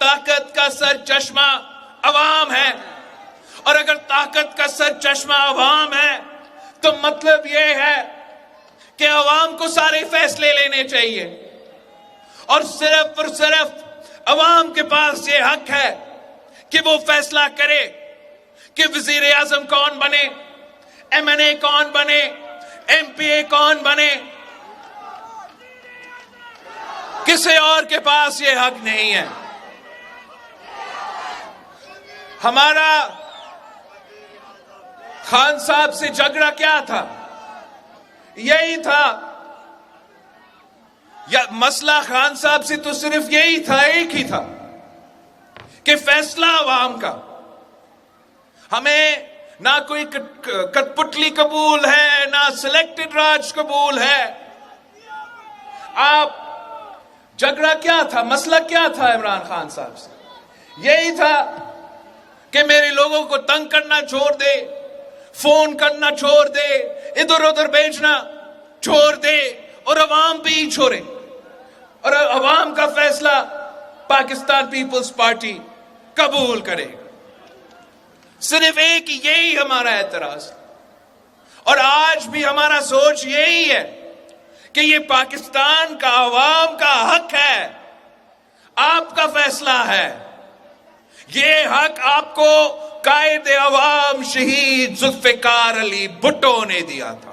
طاقت کا سر چشمہ عوام ہے، اور اگر طاقت کا سر چشمہ عوام ہے تو مطلب یہ ہے کہ عوام کو سارے فیصلے لینے چاہیے، اور صرف عوام کے پاس یہ حق ہے کہ وہ فیصلہ کرے کہ وزیر اعظم کون بنے، ایم این اے کون بنے، ایم پی اے کون بنے۔ کسی اور کے پاس یہ حق نہیں ہے۔ ہمارا خان صاحب سے جھگڑا کیا تھا؟ یہی تھا، یا مسئلہ خان صاحب سے تو صرف یہی تھا، ایک ہی تھا کہ فیصلہ عوام کا۔ ہمیں نہ کوئی کٹ پتلی قبول ہے، نہ سلیکٹڈ راج قبول ہے۔ آپ جھگڑا کیا تھا، مسئلہ کیا تھا عمران خان صاحب سے؟ یہی تھا کہ میرے لوگوں کو تنگ کرنا چھوڑ دے، فون کرنا چھوڑ دے، ادھر ادھر بھیجنا چھوڑ دے، اور عوام بھی ہی چھوڑے، اور عوام کا فیصلہ پاکستان پیپلز پارٹی قبول کرے۔ صرف ایک یہی ہمارا اعتراض، اور آج بھی ہمارا سوچ یہی ہے کہ یہ پاکستان کا عوام کا حق ہے، آپ کا فیصلہ ہے۔ یہ حق آپ کو قائد عوام شہید ذوالفقار علی بھٹو نے دیا تھا۔